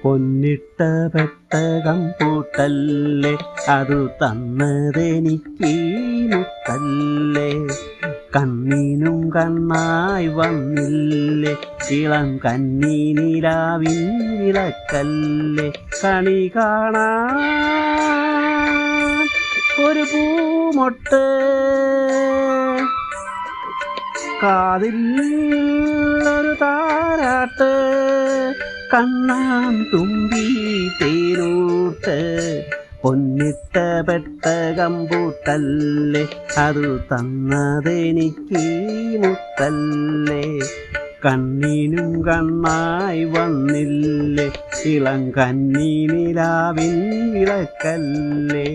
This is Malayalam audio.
പൊന്നിട്ട പെട്ടകം പൂട്ടല്ലേ, അതു തന്നതെനിക്ക് മുത്തല്ലേ. കണ്ണിനും കണ്ണായി വന്നില്ലേ, ഇളം കന്നി നിലാവിൻ വിളക്കല്ലേ. കണി കാണാൻ ഒരു പൂമൊട്ട്, കാതിൽ ഒരു താരാട്ട്, കണ്ണാൻ തുമ്പി തേനൂട്ട്. പൊന്നിട്ട പെട്ടകം പൂട്ടല്ലേ, അതു തന്നതെനിക്ക് മുത്തല്ലേ. കണ്ണിനും കണ്ണായി വന്നില്ലേ, ഇളം കന്നി നിലാവിൻ വിളക്കല്ലേ.